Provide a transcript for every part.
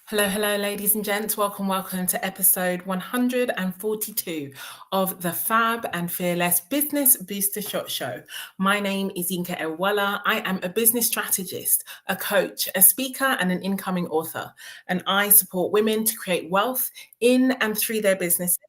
Hello, ladies and gents. Welcome to episode 142 of the FAB and Fearless Business Booster Shot Show. My name is Yinka. I am a business strategist, a coach, a speaker, and an incoming author. And I support women to create wealth in and through their business,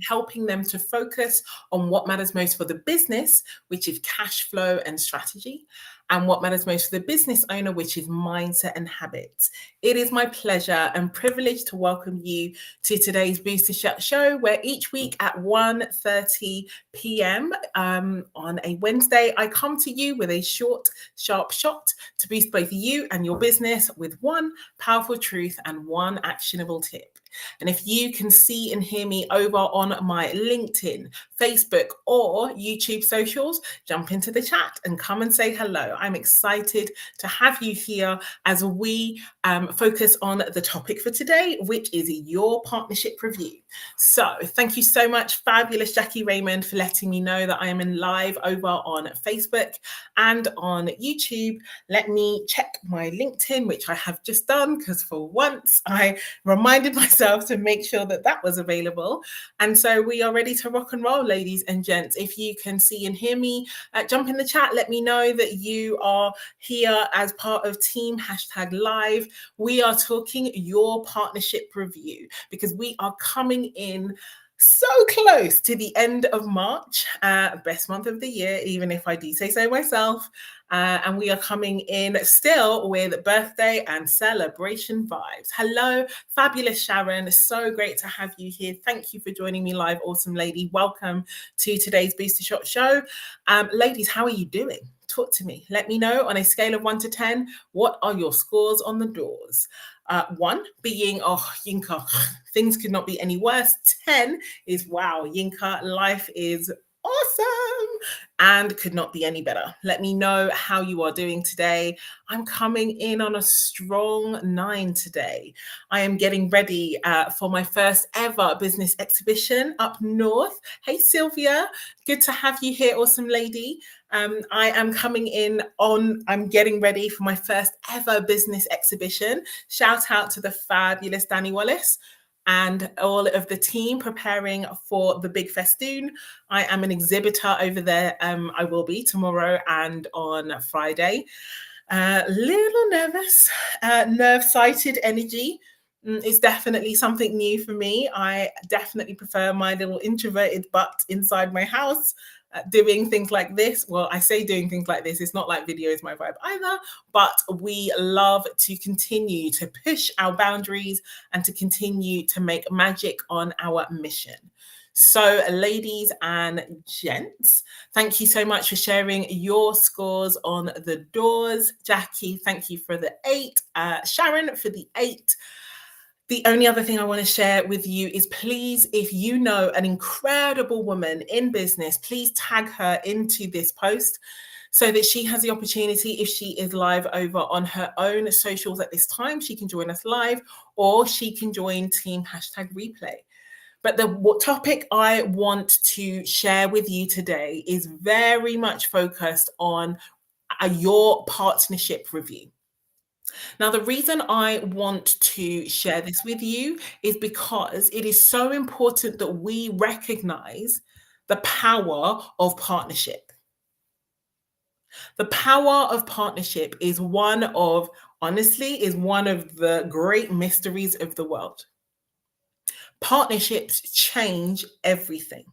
helping them to focus on what matters most for the business, which is cash flow and strategy, and what matters most for the business owner, which is mindset and habits. It is my pleasure and privilege to welcome you to today's Booster Shot Show, where each week at 1:30 p.m. On a Wednesday, I come to you with a short, sharp shot to boost both you and your business with one powerful truth and one actionable tip. And if you can see and hear me over on my LinkedIn, Facebook, or YouTube socials, jump into the chat and come and say hello. I'm excited to have you here as we focus on the topic for today, which is your partnership review. So thank you so much, fabulous Jackie Raymond, for letting me know that I am in live over on Facebook and on YouTube. Let me check my LinkedIn, which I have just done, because for once I reminded myself to make sure that that was available. And so we are ready to rock and roll, ladies and gents. If you can see and hear me, jump in the chat. Let me know that you are here as part of Team #Live. We are talking your partnership review because we are coming in so close to the end of March, best month of the year, even if I do say so myself. And we are coming in still with birthday and celebration vibes. Hello, fabulous Sharon. So great to have you here. Thank you for joining me live, awesome lady. Welcome to today's Booster Shot Show. Ladies, how are you doing? Talk to me. Let me know on a scale of 1 to 10, what are your scores on the doors? 1 being, oh, Yinka, things could not be any worse. 10 is, wow, Yinka, life is awesome and could not be any better. Let me know how you are doing today. I'm coming in on a strong 9 today. I am getting ready for my first ever business exhibition up north. Hey, Sylvia, good to have you here, awesome lady. I am coming in I'm getting ready for my first ever business exhibition. Shout out to the fabulous Danny Wallace and all of the team preparing for the big festoon. I am an exhibitor over there. I will be tomorrow and on Friday. Little nervous, nerve-sighted energy. It's definitely something new for me. I definitely prefer my little introverted butt inside my house. Doing things like this. Well, I say doing things like this, it's not like video is my vibe either, but we love to continue to push our boundaries and to continue to make magic on our mission. So, ladies and gents, thank you so much for sharing your scores on the doors. Jackie, thank you for the 8. Sharon for the 8. The only other thing I want to share with you is, please, if you know an incredible woman in business, please tag her into this post so that she has the opportunity, if she is live over on her own socials at this time, she can join us live, or she can join Team #Replay. But the topic I want to share with you today is very much focused on your partnership review. Now, the reason I want to share this with you is because it is so important that we recognize the power of partnership. The power of partnership is honestly, one of the great mysteries of the world. Partnerships change everything.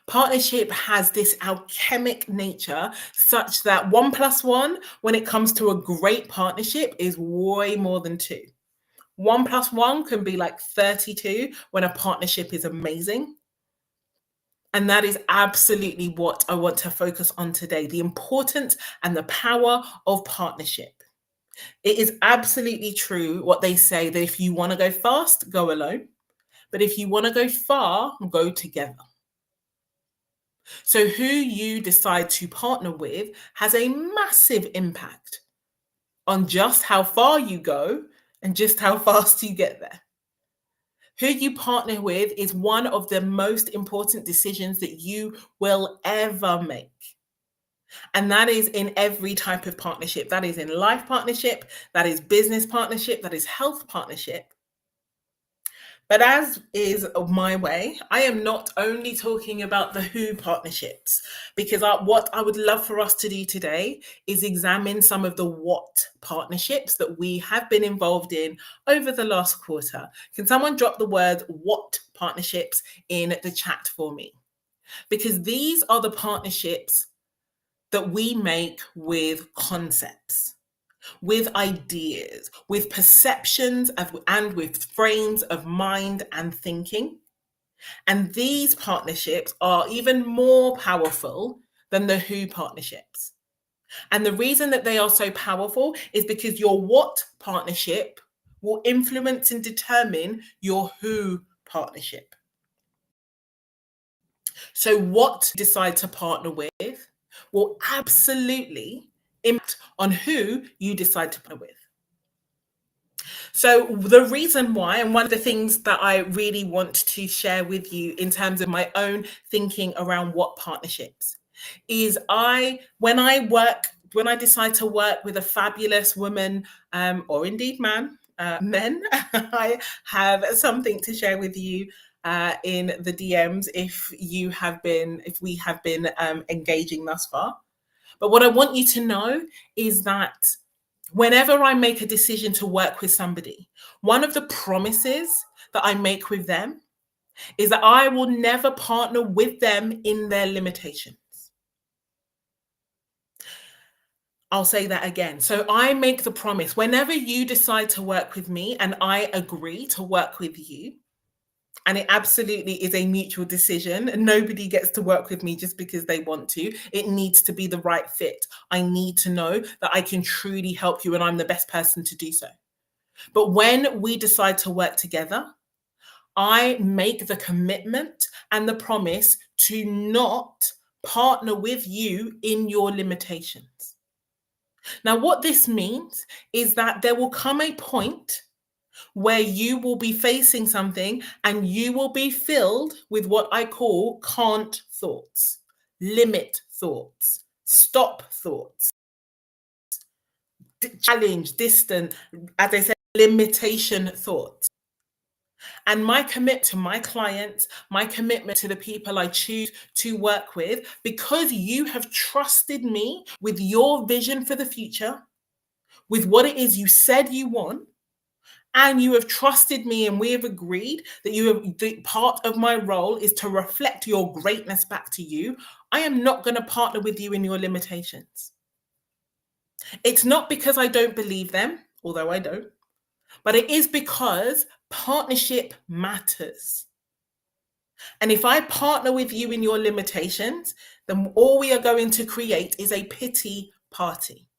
Partnership has this alchemic nature such that 1 + 1, when it comes to a great partnership, is way more than 2. 1 + 1 can be like 32 when a partnership is amazing. And that is absolutely what I want to focus on today, the importance and the power of partnership. It is absolutely true what they say, that if you want to go fast, go alone. But if you want to go far, go together. So who you decide to partner with has a massive impact on just how far you go and just how fast you get there. Who you partner with is one of the most important decisions that you will ever make. And that is in every type of partnership. That is in life partnership, that is business partnership, that is health partnership. But as is my way, I am not only talking about the who partnerships, because what I would love for us to do today is examine some of the what partnerships that we have been involved in over the last quarter. Can someone drop the word what partnerships in the chat for me? Because these are the partnerships that we make with concepts, with ideas, with perceptions and with frames of mind and thinking. And these partnerships are even more powerful than the who partnerships. And the reason that they are so powerful is because your what partnership will influence and determine your who partnership. So, what you decide to partner with will absolutely impact on who you decide to partner with. So, the reason why, and one of the things that I really want to share with you in terms of my own thinking around what partnerships is when I decide to work with a fabulous woman or indeed men, I have something to share with you in the DMs if we have been engaging thus far. But what I want you to know is that whenever I make a decision to work with somebody, one of the promises that I make with them is that I will never partner with them in their limitations. I'll say that again. So I make the promise whenever you decide to work with me and I agree to work with you, and it absolutely is a mutual decision. Nobody gets to work with me just because they want to. It needs to be the right fit. I need to know that I can truly help you and I'm the best person to do so. But when we decide to work together, I make the commitment and the promise to not partner with you in your limitations. Now, what this means is that there will come a point where you will be facing something and you will be filled with what I call can't thoughts, limit thoughts, stop thoughts, challenge, distant, as I said, limitation thoughts. And my commitment to my clients, my commitment to the people I choose to work with, because you have trusted me with your vision for the future, with what it is you said you want, and you have trusted me and we have agreed that part of my role is to reflect your greatness back to you. I am not going to partner with you in your limitations. It's not because I don't believe them, although I don't, but it is because partnership matters. And if I partner with you in your limitations, then all we are going to create is a pity party.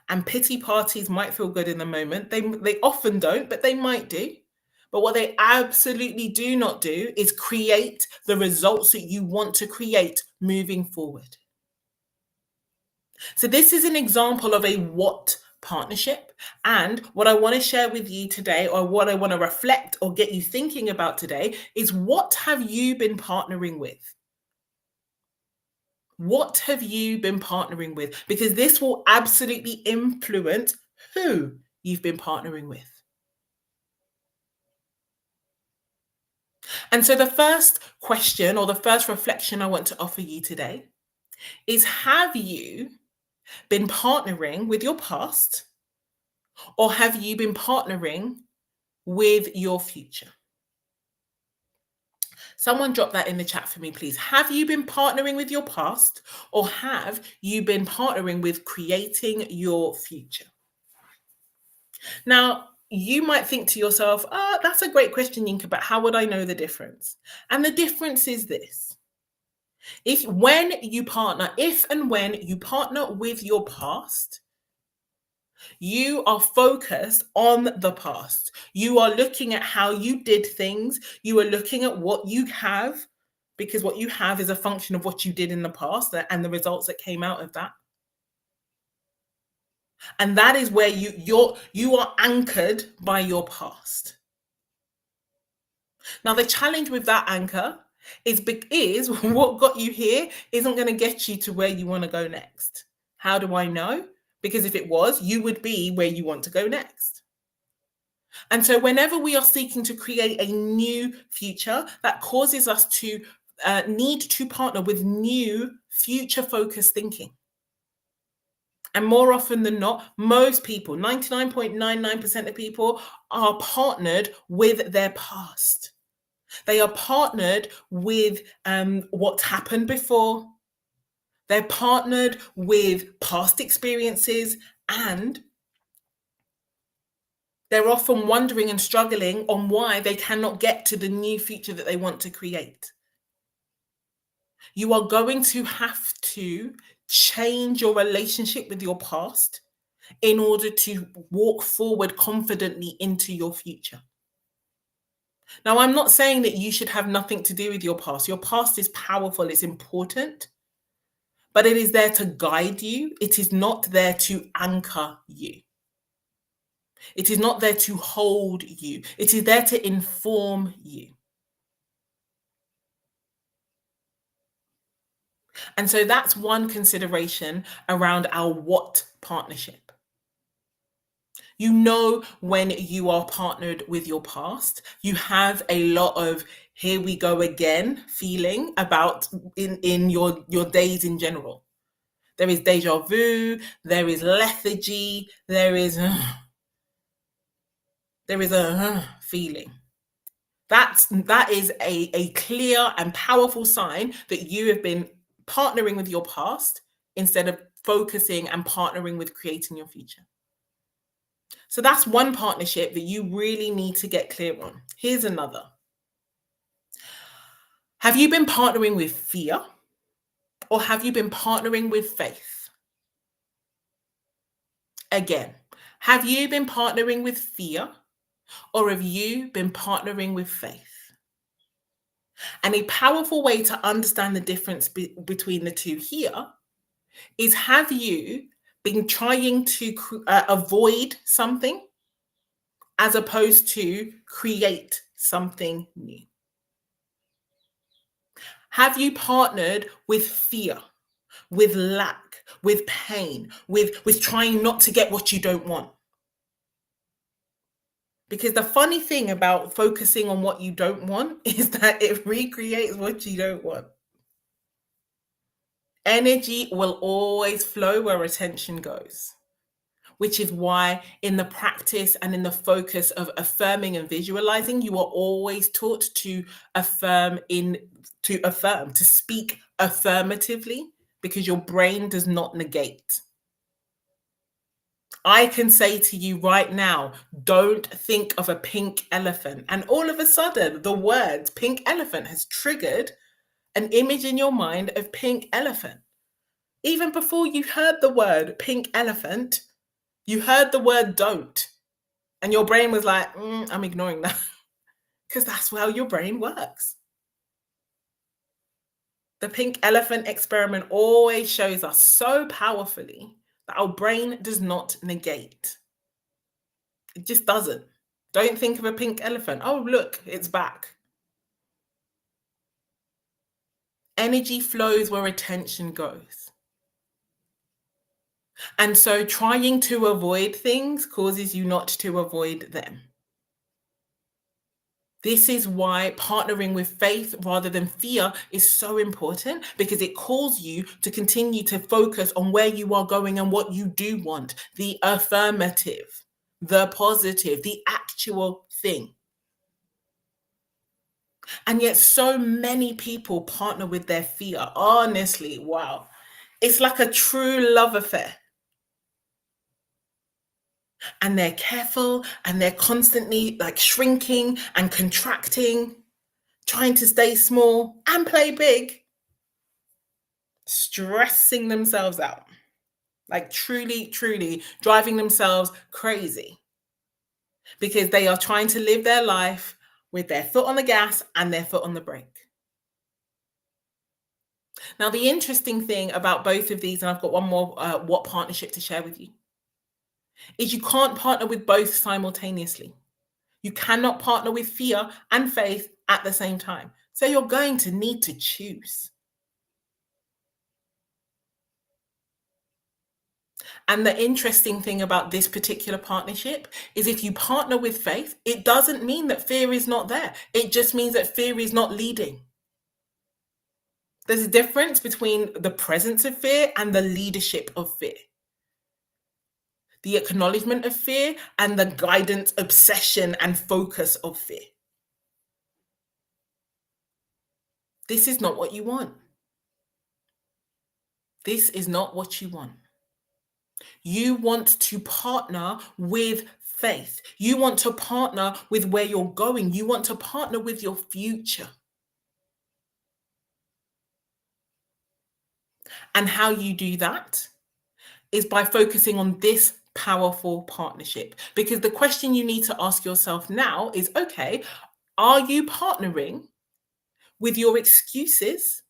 And pity parties might feel good in the moment. They often don't, but they might do. But what they absolutely do not do is create the results that you want to create moving forward. So this is an example of a what partnership. And what I want to share with you today, or what I want to reflect or get you thinking about today, is what have you been partnering with? What have you been partnering with? Because this will absolutely influence who you've been partnering with. And so the first question or the first reflection I want to offer you today is, have you been partnering with your past, or have you been partnering with your future? Someone drop that in the chat for me, please. Have you been partnering with your past, or have you been partnering with creating your future? Now, you might think to yourself, oh, that's a great question, Yinka, but how would I know the difference? And the difference is this. If and when you partner with your past, you are focused on the past. You are looking at how you did things. You are looking at what you have, because what you have is a function of what you did in the past and the results that came out of that. And that is where you are anchored by your past. Now, the challenge with that anchor is what got you here isn't going to get you to where you want to go next. How do I know? Because if it was, you would be where you want to go next. And so, whenever we are seeking to create a new future, that causes us to need to partner with new future focused thinking. And more often than not, most people, 99.99% of people, are partnered with their past. They are partnered with what's happened before. They're partnered with past experiences, and they're often wondering and struggling on why they cannot get to the new future that they want to create. You are going to have to change your relationship with your past in order to walk forward confidently into your future. Now, I'm not saying that you should have nothing to do with your past. Your past is powerful, it's important, but it is there to guide you. It is not there to anchor you. It is not there to hold you. It is there to inform you. And so that's one consideration around our what partnership. You know, when you are partnered with your past, you have a lot of here we go again feeling about in your days in general. There is deja vu, there is lethargy, there is a feeling. That is a clear and powerful sign that you have been partnering with your past instead of focusing and partnering with creating your future. So that's one partnership that you really need to get clear on. Here's another. Have you been partnering with fear, or have you been partnering with faith? Again, have you been partnering with fear, or have you been partnering with faith? And a powerful way to understand the difference between the two here is, have you been trying to avoid something as opposed to create something new? Have you partnered with fear, with lack, with pain, with trying not to get what you don't want? Because the funny thing about focusing on what you don't want is that it recreates what you don't want. Energy will always flow where attention goes, which is why in the practice and in the focus of affirming and visualizing, you are always taught to to speak affirmatively, because your brain does not negate. I can say to you right now, don't think of a pink elephant. And all of a sudden, the word pink elephant has triggered an image in your mind of pink elephant. Even before you heard the word pink elephant, you heard the word don't. And your brain was like, I'm ignoring that. Because that's how your brain works. The pink elephant experiment always shows us so powerfully that our brain does not negate. It just doesn't. Don't think of a pink elephant. Oh, look, it's back. Energy flows where attention goes. And so trying to avoid things causes you not to avoid them. This is why partnering with faith rather than fear is so important, because it calls you to continue to focus on where you are going and what you do want, the affirmative, the positive, the actual thing. And yet so many people partner with their fear. Honestly, wow. It's like a true love affair. And they're careful and they're constantly like shrinking and contracting, trying to stay small and play big, stressing themselves out, like truly, truly driving themselves crazy, because they are trying to live their life with their foot on the gas and their foot on the brake. Now, the interesting thing about both of these, and I've got one more what partnership to share with you, is you can't partner with both simultaneously. You cannot partner with fear and faith at the same time. So you're going to need to choose. And the interesting thing about this particular partnership is if you partner with faith, it doesn't mean that fear is not there. It just means that fear is not leading. There's a difference between the presence of fear and the leadership of fear, the acknowledgement of fear and the guidance, obsession, and focus of fear. This is not what you want. This is not what you want. You want to partner with faith. You want to partner with where you're going. You want to partner with your future. And how you do that is by focusing on this powerful partnership. Because the question you need to ask yourself now is, okay, are you partnering with your excuses,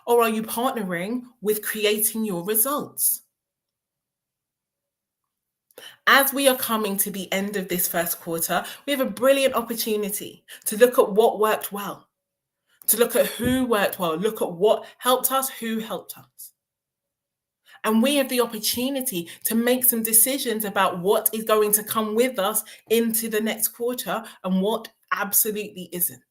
or are you partnering with creating your results? As we are coming to the end of this first quarter, we have a brilliant opportunity to look at what worked well, to look at who worked well, look at what helped us, who helped us. And we have the opportunity to make some decisions about what is going to come with us into the next quarter and what absolutely isn't.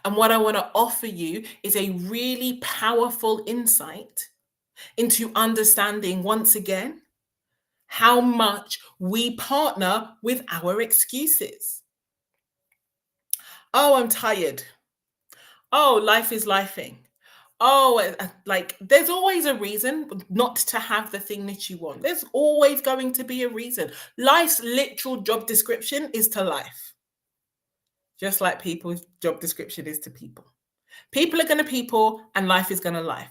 And what I want to offer you is a really powerful insight into understanding, once again, how much we partner with our excuses. Oh, I'm tired. Oh, life is lifing. Oh, like there's always a reason not to have the thing that you want. There's always going to be a reason. Life's literal job description is to life, just like people's job description is to people. People are going to people, and life is going to life.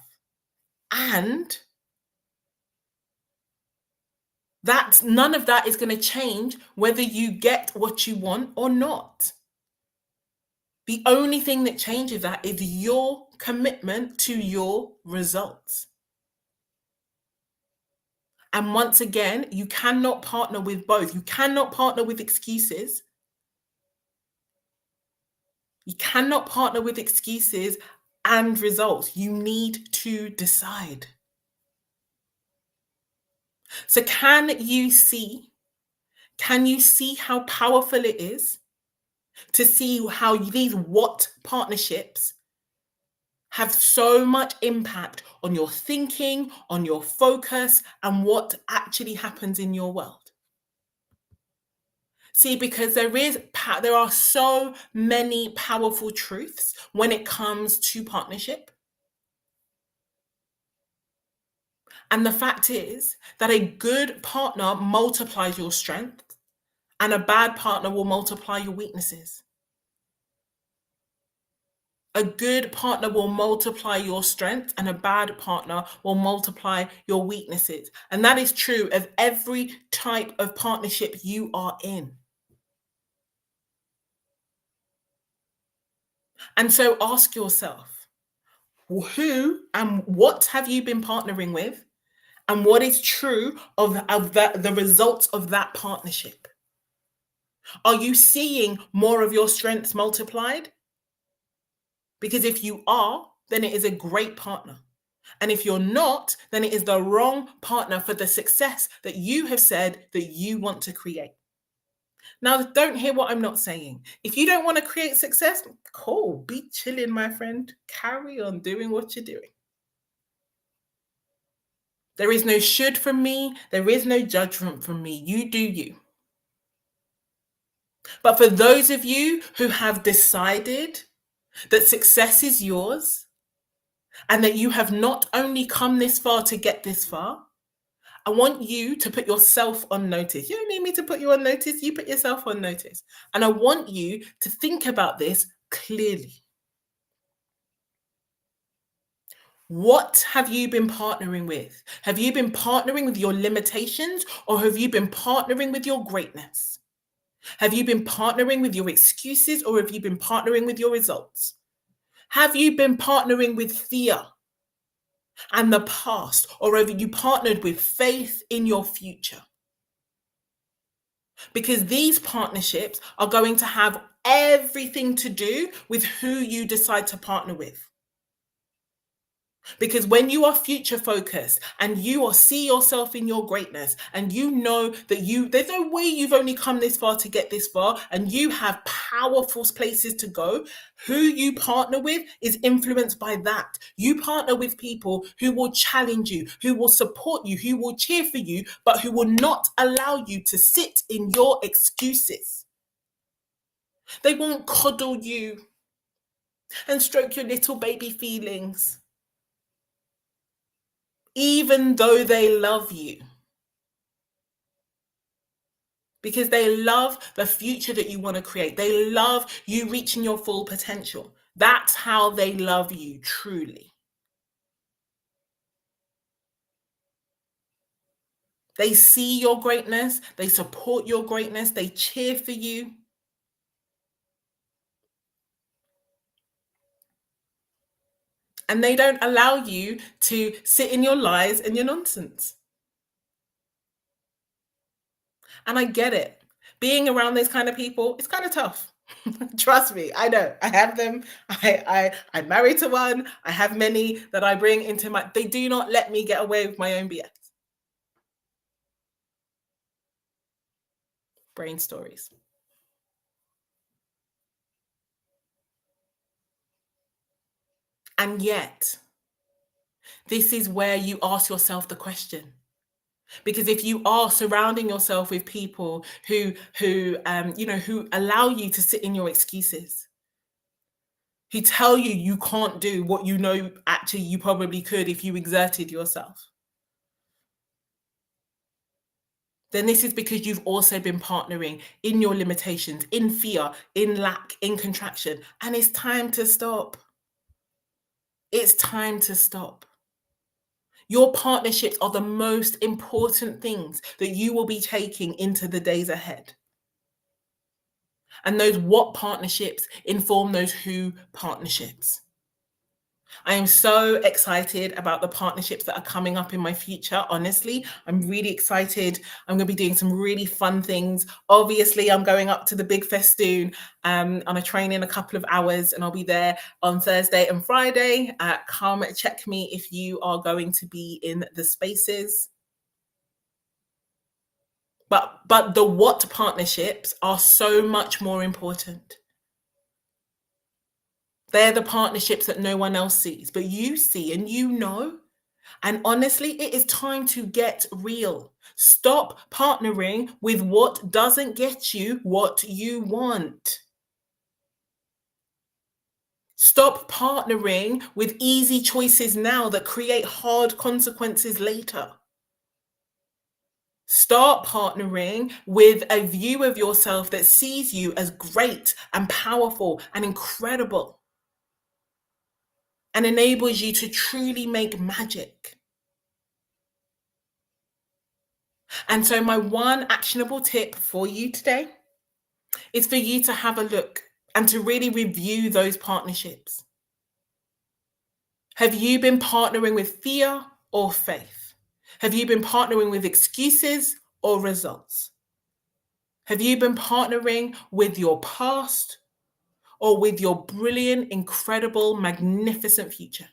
And that none of that is going to change whether you get what you want or not. The only thing that changes that is your commitment to your results. And once again, you cannot partner with both. You cannot partner with excuses. You cannot partner with excuses and results. You need to decide. So can you see how powerful it is to see how these what partnerships have so much impact on your thinking, on your focus, and what actually happens in your world? See, because there are so many powerful truths when it comes to partnership. And the fact is that a good partner multiplies your strength, and a bad partner will multiply your weaknesses. A good partner will multiply your strength, and a bad partner will multiply your weaknesses. And that is true of every type of partnership you are in. And so ask yourself, who and what have you been partnering with? And what is true of the results of that partnership? Are you seeing more of your strengths multiplied? Because if you are, then it is a great partner. And if you're not, then it is the wrong partner for the success that you have said that you want to create. Now, don't hear what I'm not saying. If you don't want to create success, cool, be chilling, my friend. Carry on doing what you're doing. There is no should from me. There is no judgment from me. You do you. But for those of you who have decided that success is yours and that you have not only come this far to get this far, I want you to put yourself on notice. You don't need me to put you on notice. You put yourself on notice. And I want you to think about this clearly. What have you been partnering with? Have you been partnering with your limitations, or have you been partnering with your greatness? Have you been partnering with your excuses, or have you been partnering with your results? Have you been partnering with fear and the past, or have you partnered with faith in your future? Because these partnerships are going to have everything to do with who you decide to partner with. Because when you are future focused and you are see yourself in your greatness and you know that there's no way you've only come this far to get this far and you have powerful places to go, who you partner with is influenced by that. You partner with people who will challenge you, who will support you, who will cheer for you, but who will not allow you to sit in your excuses. They won't coddle you and stroke your little baby feelings, even though they love you. Because they love the future that you want to create. They love you reaching your full potential. That's how they love you, truly. They see your greatness, they support your greatness, they cheer for you. And they don't allow you to sit in your lies and your nonsense. And I get it. Being around those kind of people, it's kind of tough. Trust me, I know. I have them. I'm married to one. I have many that I bring into my. They do not let me get away with my own BS. Brain stories. And yet, this is where you ask yourself the question. Because if you are surrounding yourself with people who allow you to sit in your excuses, who tell you you can't do what you know actually you probably could if you exerted yourself, then this is because you've also been partnering in your limitations, in fear, in lack, in contraction. And it's time to stop. It's time to stop. Your partnerships are the most important things that you will be taking into the days ahead. And those what partnerships inform those who partnerships. I am so excited about the partnerships that are coming up in my future. Honestly, I'm really excited. I'm going to be doing some really fun things. Obviously, I'm going up to the big festoon on a train in a couple of hours, and I'll be there on Thursday and Friday. Come check me if you are going to be in the spaces. But the what partnerships are so much more important. They're the partnerships that no one else sees, but you see and you know. And honestly, it is time to get real. Stop partnering with what doesn't get you what you want. Stop partnering with easy choices now that create hard consequences later. Start partnering with a view of yourself that sees you as great and powerful and incredible and enables you to truly make magic. And so, my one actionable tip for you today is for you to have a look and to really review those partnerships. Have you been partnering with fear or faith? Have you been partnering with excuses or results? Have you been partnering with your past or with your brilliant, incredible, magnificent future?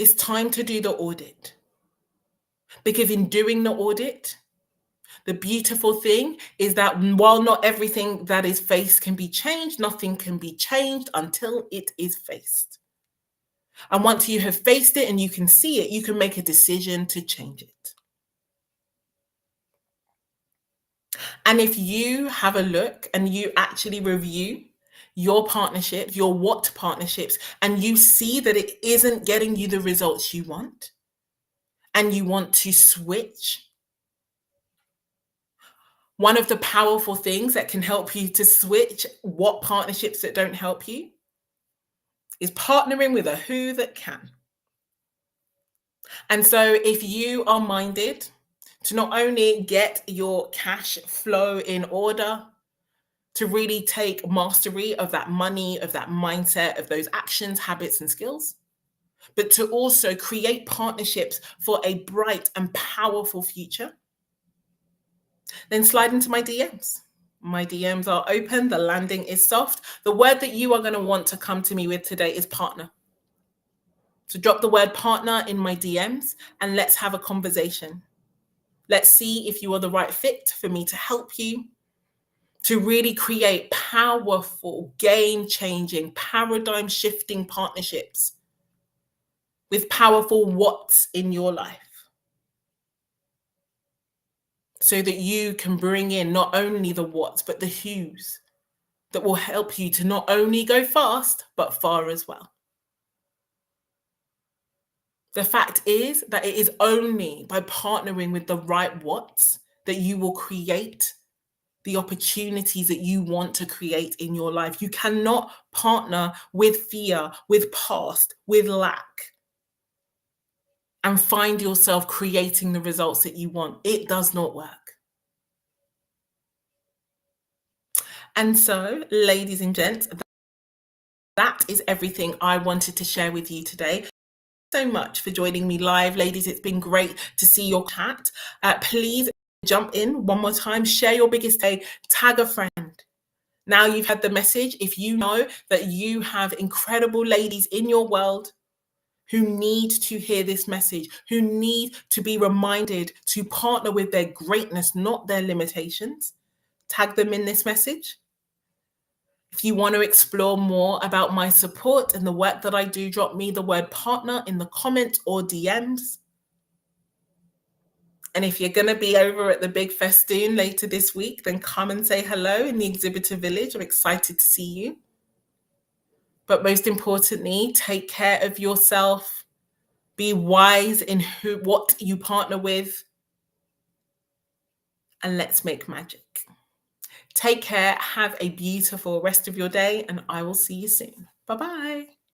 It's time to do the audit. Because in doing the audit, the beautiful thing is that while not everything that is faced can be changed, nothing can be changed until it is faced. And once you have faced it and you can see it, you can make a decision to change it. And if you have a look and you actually review your partnership, your what partnerships, and you see that it isn't getting you the results you want, and you want to switch, one of the powerful things that can help you to switch what partnerships that don't help you is partnering with a who that can. And so if you are minded to not only get your cash flow in order, to really take mastery of that money, of that mindset, of those actions, habits, and skills, but to also create partnerships for a bright and powerful future, then slide into my DMs. My DMs are open. The landing is soft. The word that you are going to want to come to me with today is partner. So drop the word partner in my DMs and let's have a conversation. Let's see if you are the right fit for me to help you to really create powerful, game-changing, paradigm-shifting partnerships with powerful what's in your life, so that you can bring in not only the what's, but the who's that will help you to not only go fast, but far as well. The fact is that it is only by partnering with the right what's that you will create the opportunities that you want to create in your life. You cannot partner with fear, with past, with lack, and find yourself creating the results that you want. It does not work. And so, ladies and gents, that is everything I wanted to share with you today. So much for joining me live, ladies. It's been great to see your chat. Please jump in one more time, share your biggest day, tag a friend. Now you've had the message. If you know that you have incredible ladies in your world who need to hear this message, who need to be reminded to partner with their greatness, not their limitations, tag them in this message. If you want to explore more about my support and the work that I do, drop me the word partner in the comments or DMs. And if you're going to be over at the Big Festoon later this week, then come and say hello in the exhibitor village. I'm excited to see you. But most importantly, take care of yourself. Be wise in what you partner with. And let's make magic. Take care. Have a beautiful rest of your day. And I will see you soon. Bye-bye.